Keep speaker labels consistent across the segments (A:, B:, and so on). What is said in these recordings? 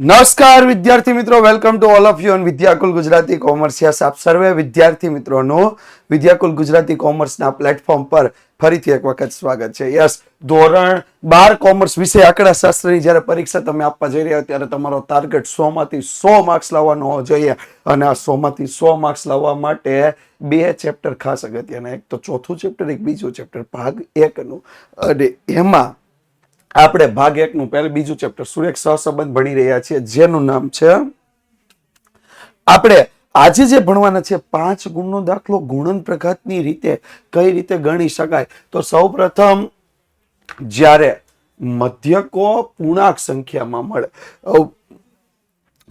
A: નમસ્કાર વિદ્યાર્થી મિત્રો, welcome to all of you on Vidyakul Gujarati commerce. Yes, આપ સર્વે વિદ્યાર્થી મિત્રોનું વિદ્યાકુલ ગુજરાતી કોમર્સના પ્લેટફોર્મ પર ફરીથી એક વખત સ્વાગત છે. યસ, ધોરણ 12 કોમર્સ વિષય આંકડાશાસ્ત્રની જ્યારે પરીક્ષા તમે આપવા જઈ રહ્યા ત્યારે તમારો ટાર્ગેટ 100 માંથી 100 માર્ક્સ લાવવાનો હોવો જોઈએ. અને આ 100 માંથી 100 માર્ક્સ લાવવા માટે બે ચેપ્ટર ખાસ અગત્યના, એક તો ચોથું ચેપ્ટર, એક બીજું ચેપ્ટર ભાગ 1 નું. અને એમાં આપણે ભાગ 1 નું બીજું ચેપ્ટર સુરેખ સહસંબંધ ભણી રહ્યા છીએ, જેનું નામ છે, આપણે આજે જે ભણવાના છે 5 ગુણનો દાખલો ગુણન પ્રઘાતની રીતે કઈ રીતે ગણી શકાય. તો સૌપ્રથમ જ્યારે મધ્યકો પૂર્ણાંક સંખ્યામાં મળે,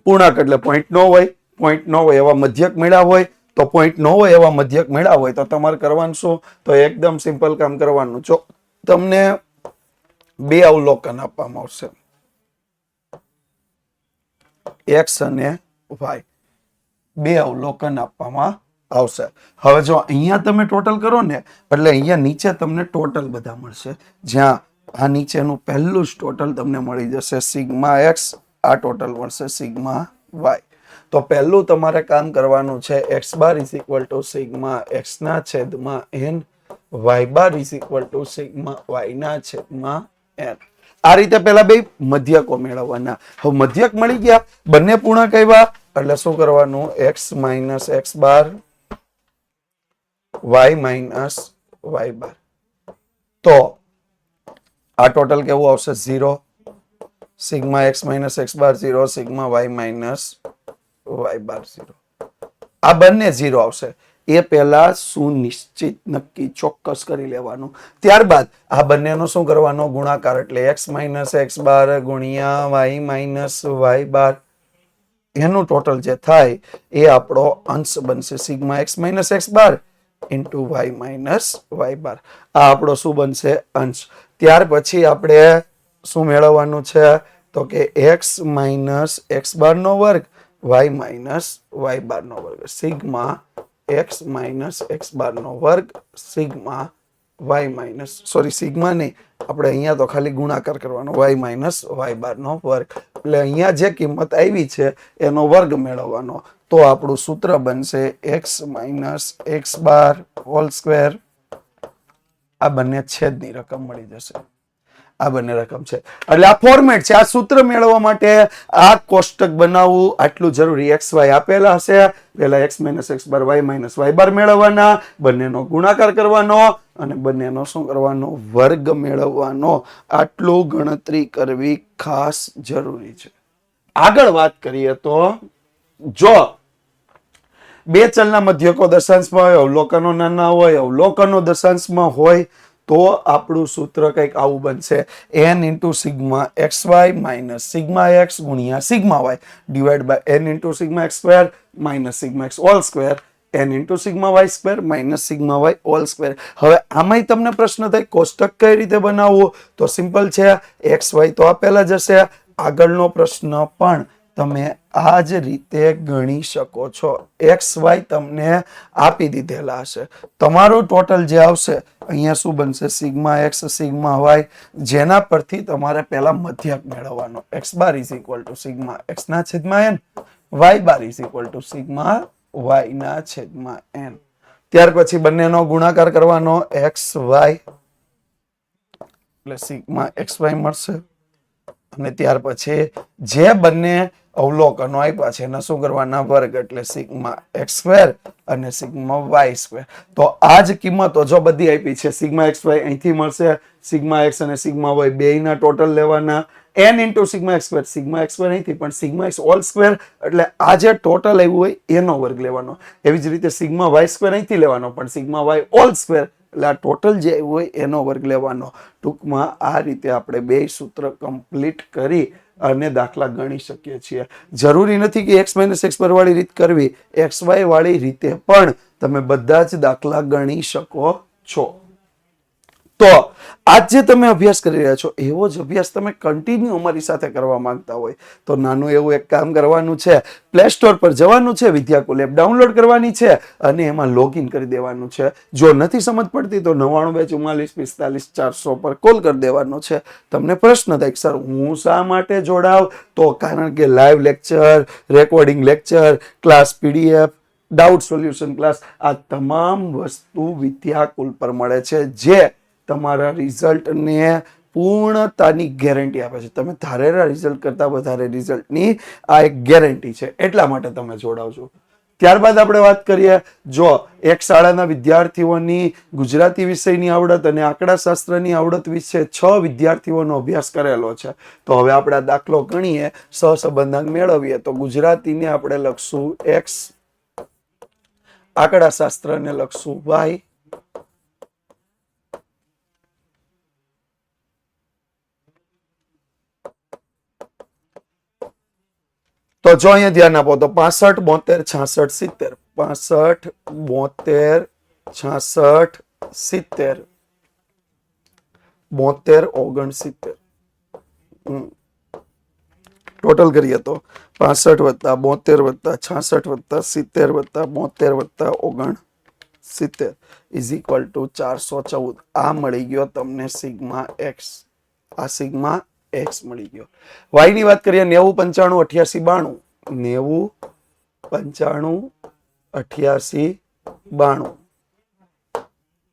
A: પૂર્ણાંક એટલે પોઈન્ટ ન હોય એવા મધ્યક મળ્યા હોય, તો પોઈન્ટ ન હોય એવા મધ્યક મળ્યા હોય તો તમારે કરવાનું શું? તો એકદમ સિમ્પલ કામ કરવાનું. જો તમને બે અવલોકન આપવામાં આવશે, એક્સ અને વાય, બે અવલોકન આપવામાં આવશે. હવે જો અહીંયા તમે ટોટલ કરો ને, એટલે અહીંયા નીચે તમને ટોટલ બધા મળશે. જ્યાં આ નીચેનું પહેલું જ ટોટલ તમને મળી જશે સિગ્મા એક્સ, આ ટોટલ મળશે સિગ્મા વાય. તો પહેલું તમારે કામ કરવાનું છે, x bar is equal to sigma x ના છેદમાં n, y bar is equal to sigma y ના છેદમાં એન. આ રીતે પેલા બે મધ્યકો મેળવવાના. હવે મધ્યક મળી ગયા, બંને પૂર્ણાંક આવ્યા, એટલે શું કરવાનું? એક્સ માઇનસ એક્સ બાર, વાય માઇનસ વાય બાર. તો આ ટોટલ કેવું આવશે? 0. સિગ્મા એક્સ માઇનસ એક્સ બાર 0, સિગ્મા વાય માઇનસ વાય બાર 0. આ બંને 0 આવશે. એ પહેલા સુનિશ્ચિત નક્કી ચોક્કસ કરી લેવાનું. ત્યારબાદ આ બંનેનો શું કરવાનો? ગુણાકાર. એટલે એક્સ માઇનસ એક્સ બાર ગુણ્યા વાય માઇનસ વાય બાર, એનું ટોટલ જે થાય એ આપણો અંશ બનશે, sigma x minus x bar into y minus y bar. આ આપણો શું બનશે? અંશ. ત્યાર પછી આપણે શું મેળવવાનું છે? તો કે એક્સ માઇનસ એક્સ બાર નો વર્ગ વાય માઇનસ વાય બાર નો વર્ગ, sigma x minus x bar નો વર્ગ sigma y minus, sorry sigma નહીં, આપણે અહીંયા તો ખાલી ગુણાકાર કરવાનો, વાય માઇનસ વાય બાર નો વર્ગ. એટલે અહીંયા જે કિંમત આવી છે એનો વર્ગ મેળવવાનો. તો આપણું સૂત્ર બનશે એક્સ માઇનસ એક્સ બાર હોલ સ્ક્વેર. આ બંને છેદની રકમ મળી જશે. આ બંને રકમ છે, એટલે આ ફોર્મેટ છે. આ સૂત્ર મેળવવા માટે આ કોષ્ટક બનાવવું આટલું જરૂરી. એક્સ વાય આપેલા હશે, પેલા એક્સ માઇનસ એક્સ બાર વાય માઇનસ વાય બાર મેળવવાના, બંનેનો ગુણાકાર કરવાનો અને બંનેનો શું કરવાનો? વર્ગ મેળવવાનો. આટલું ગણતરી કરવી ખાસ જરૂરી છે. આગળ વાત કરીએ તો, જો બે ચલના મધ્યકો દશાંશમાં હોય, અવલોકનો નાના હોય, અવલોકનો દશાંશમાં હોય, તો આપણું સૂત્ર કંઈક આવું બનશે, n into sigma x y minus sigma x ગુણ્યા sigma y divide by n into sigma x square minus sigma x whole square, n into sigma y square minus sigma y whole square. હવે આમાંય તમને પ્રશ્ન થાય કોષ્ટક કઈ રીતે બનાવવું? તો સિમ્પલ છે, એક્સ વાય તો આપેલા જ હશે. આગળનો પ્રશ્ન પણ તમે આ જ રીતે ગણી શકો છો. એક્સ વાય તમને આપી દીધેલા હશે. તમારું ટોટલ જે આવશે અહીંયા શું બનશે? સિગ્મા એક્સ સિગ્મા વાય, જેના પરથી તમારે પહેલા મધ્યક મેળવવાનો. X bar is equal to sigma x ના છેદમાં n, y bar is equal to sigma y ના છેદમાં એન. ત્યાર પછી બંનેનો ગુણાકાર કરવાનો, એક્સ વાય એટલે સિગ્મા એક્સ વાય મળશે. અને ત્યાર પછી જે બંને અવલોકનો આપ્યા છે એના શું કરવાના? વર્ગ. એટલે સિગ્મા એક્સ સ્ક્વેર અને સિગ્મા વાય સ્ક્વેર. તો આ જ કિંમતો જો બધી આપી છે, સિગ્મા એક્સ વાય અહીંથી મળશે, સિગ્મા એક્સ અને સિગ્મા વાય બેયના ટોટલ લેવાના, n into sigma x square, sigma x square અહીંથી, પણ સિગ્મા એક્સ હોલ સ્ક્વેર એટલે આ જે ટોટલ આવ્યું હોય એનો વર્ગ લેવાનો. એવી જ રીતે સિગ્મા વાય સ્ક્વેર અહીંથી લેવાનો, પણ સિગ્મા વાય હોલ સ્ક્વેર એટલે આ ટોટલ જે આવ્યું હોય એનો વર્ગ લેવાનો. ટૂંકમાં આ રીતે આપણે બે સૂત્ર કમ્પ્લીટ કરી અને દાખલા ગણી શકીએ છીએ. જરૂરી નથી કે એક્સ માઇનસ એક્સ બાર વાળી રીત કરવી, એક્સ વાય વાળી રીતે પણ તમે બધા જ દાખલા ગણી શકો છો. તો આજ જે તમે અભ્યાસ કરી રહ્યા છો એવો જ અભ્યાસ તમે કન્ટિન્યુ અમારી સાથે કરવા માંગતા હોય તો નાનું એવું એક કામ કરવાનું છે. પ્લે સ્ટોર પર જવાનું છે, વિદ્યાકુલ એપ ડાઉનલોડ કરવાની છે અને એમાં લોગિન કરી દેવાનું છે. જો નથી સમજ પડતી તો 992445 પર કોલ કરી દેવાનો છે. તમને પ્રશ્ન થાય સર હું શા માટે જોડાવ, તો કારણ કે live lecture, recording lecture, class PDF, doubt solution class, આ તમામ વસ્તુ વિદ્યાકુલ પર મળે છે, જે તમારા રિઝલ્ટને પૂર્ણતાની ગેરંટી આપે છે. તમે ધારેલા રિઝલ્ટ કરતા વધારે રિઝલ્ટની આ એક ગેરંટી છે, એટલા માટે તમે જોડાવજો. ત્યારબાદ આપણે વાત કરીએ, જો એક શાળાના વિદ્યાર્થીઓની ગુજરાતી વિષયની આવડત અને આંકડાશાસ્ત્રની આવડત વિશે 6 વિદ્યાર્થીઓનો અભ્યાસ કરેલો છે. તો હવે આપણે આ દાખલો ગણીએ, સહસંબંધાંક મેળવીએ. તો ગુજરાતીને આપણે લખશું x, આંકડાશાસ્ત્રને લખશું y, તો જો અહીંયા ધ્યાન આપો તો 65 72 66 70 65 72 69 ટોટલ કરીએ તો 65 + 72 + 66 + 70 + 72 + 69 ઇઝ ઇક્વલ ટુ 414. આ મળી ગયો તમને સિગ્મા એક્સ. આ સિગ્મા એક્સ મળી ગયો. વાય ની વાત કરીએ 90 95 88 92 90 95 88 92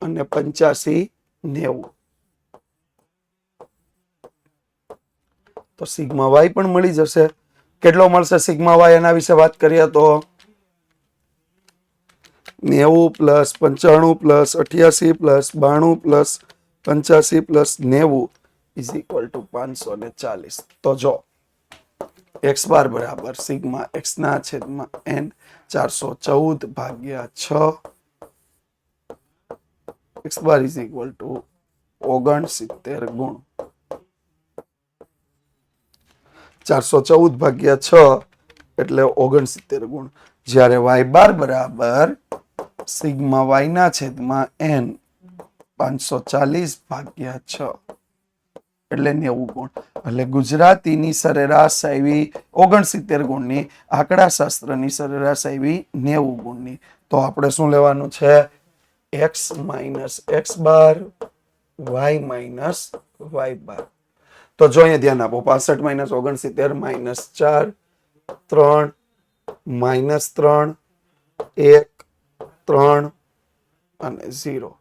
A: અને 85 90. તો સિગ્મા વાય પણ મળી જશે. કેટલો મળશે સિગ્મા વાય? એના વિશે વાત કરીએ તો 90 + 95 + 88 + 92 + 85 + 90 ઇઝ ઇક્વલ ટુ 540. તો જો x બાર બરાબર સિગ્મા x ના છેદમાં n 414 ભાગ્યા 6 x bar is equal two 69 ગુણ 414 ભાગ્યા 6 એટલે 69 ગુણ. જ્યારે y બાર બરાબર સિગ્મા y ના છેદમાં n 540 ભાગ્યા 6 એટલે 90 ગુણ. એટલે ગુજરાતીની સરેરાશ આવી 69 ગુણની, આંકડાશાસ્ત્રની સરેરાશ આવી 90 ગુણની. તો આપણે શું લેવાનું છે? x માઇનસ x બાર, y માઇનસ y બાર. તો જો અહીંયા ધ્યાન આપો 65 - 69 -4 3 -3 1 3 અને 0.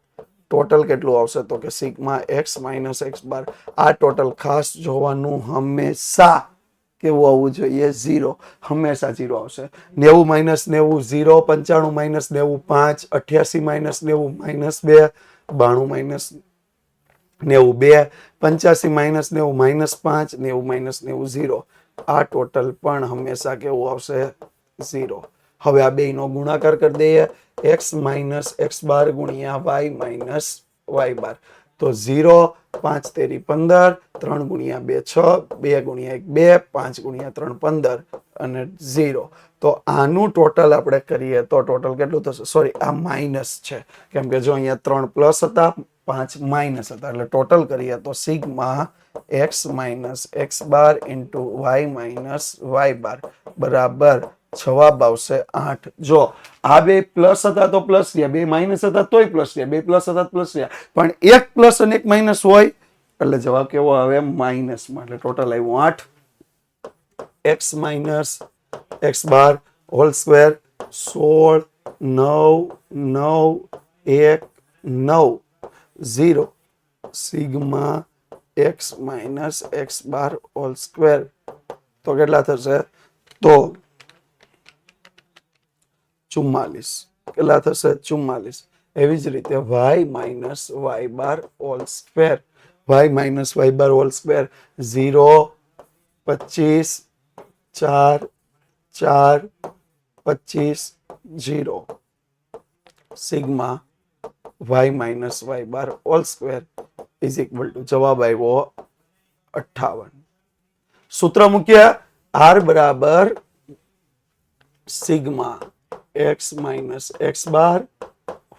A: ટોટલ કેટલું આવશે? તો કે સિગ્મા x માઇનસ x બાર. આ ટોટલ ખાસ જોવાનું, હંમેશા કેવું આવવું જોઈએ? 0. હંમેશા 0 આવશે. 90 - 90 0, 95 - 90 5, 88 - 90 -2, 92 - 90 2, 85 - 90 -5, 90 - 90 0. આ ટોટલ પણ હંમેશા કેવું આવશે? 0. હવે આ બેયનો ગુણાકાર કરી દઈએ, x માઇનસ x બાર ગુણ્યા y માઇનસ y બાર. તો 0, 5 તેરી 15, 3 ગુણ્યા 2 6, 2 ગુણ્યા 1 2, 5 ગુણ્યા 3 15 અને 0. તો આનું ટોટલ આપણે કરીએ તો ટોટલ કેટલું થશે? સોરી, આ માઇનસ છે, કેમ કે જો અહીંયા 3 પ્લસ હતા, 5 માઇનસ હતા. એટલે ટોટલ કરીએ તો સિગ્મા x માઇનસ x બાર ઇન્ટુ y માઇનસ y બાર બરાબર જવાબ આવશે 8. જો આ બે પ્લસ હતા તો પ્લસ રહ્યા, બે માઇનસ હતા તોય પ્લસ રહ્યા, બે પ્લસ હતા પ્લસ રહ્યા, પણ એક પ્લસ અને એક માઇનસ હોય એટલે જવાબ કેવો આવે? માઇનસમાં. એટલે ટોટલ આવ્યું 8. x minus x bar whole square 16 9 9 1 9 0 sigma x minus x bar whole square. તો કેટલા થશે? તો 44. કેટલા થશે? 44. એવી જ રીતે y minus y bar whole square, y minus y bar whole square 0 25 4 4 25 0 sigma y minus y bar whole square is equal two જવાબ આવ્યો 58. સૂત્ર મૂક્યા, r બરાબર સિગ્મા x માઇનસ x બાર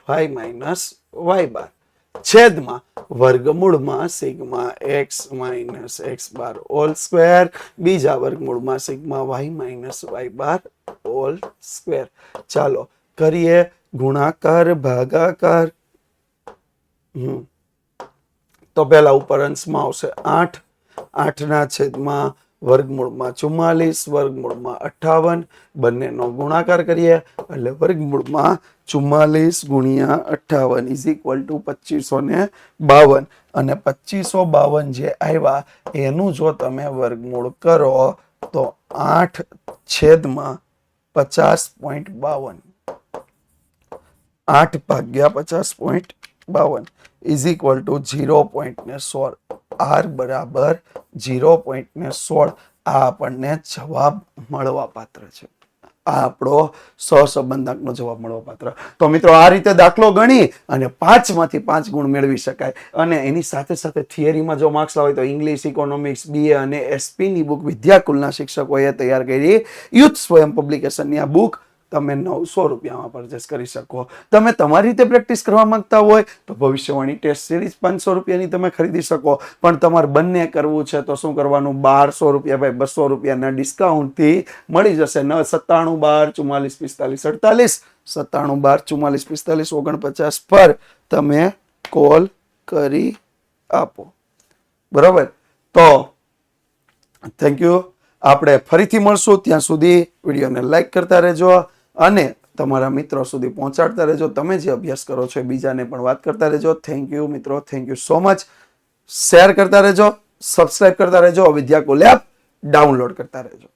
A: y માઇનસ y બાર. છેદમાં વર્ગમૂળમાં સિગ્મા એક્સ માઇનસ એક્સ બાર whole square, બીજા વર્ગમૂળમાં sigma y minus y બાર whole square. ચાલો કરીએ ગુણાકાર ભાગાકાર. તો પેલા ઉપર અંશમાં આવશે 8, 8 ના છેદમાં વર્ગમૂળમાં 44 વર્ગમૂળમાં 58, બંનેનો ગુણાકાર કરીએ એટલે વર્ગમૂળમાં 44 ગુણ્યા 58 ઇઝ ઇક્વલ ટુ 2552. અને 2552 જે આવ્યા એનું જો તમે વર્ગમૂળ કરો તો 8 છેદમાં 50.52, 8 ભાગ્યા 50.52 ઇઝ ઇક્વલ ટુ 0.16. આર બરાબર 0.16. આ આપણને જવાબ મળવા પાત્ર છે. આ આપણો સહસંબંધાંકનો જવાબ મળવા પાત્ર. તો મિત્રો આ રીતે દાખલો ગણી અને 5 માંથી 5 ગુણ મેળવી શકાય. અને એની સાથે સાથે થિયરીમાં જો માર્ક્સ લાવે તો ઇંગ્લિશ, ઇકોનોમિક્સ, બીએ અને એસપી ની બુક વિદ્યાકુલના શિક્ષકોએ તૈયાર કરી. યુથ સ્વયં પબ્લિકેશનની આ બુક તમે 900 રૂપિયામાં પરચેસ કરી શકો. તમે તમારી રીતે પ્રેક્ટિસ કરવા માંગતા હોય તો ભવિષ્યવાણી ટેસ્ટ સિરીઝ 500 રૂપિયાની તમે ખરીદી શકો. પણ તમારે બંને કરવું છે તો શું કરવાનું? 1200 રૂપિયા ભાઈ 200 રૂપિયાના ડિસ્કાઉન્ટથી મળી જશે. 97 12 44 45 97 12 44 45 49 પર તમે કોલ કરી આપો. બરોબર? તો થેન્ક યુ. આપણે ફરીથી મળશું. ત્યાં સુધી વિડીયોને લાઈક કરતા રહેજો અને તમારા મિત્રો સુધી પહોંચાડતા રહેજો. તમે જે અભ્યાસ કરો છો એ બીજાને પણ વાત કરતા રહેજો. થેન્ક યુ મિત્રો, thank you so much. Share કરતા રહેજો, સબસ્ક્રાઇબ કરતા રહેજો, વિદ્યાકુલ એપ ડાઉનલોડ કરતા રહેજો.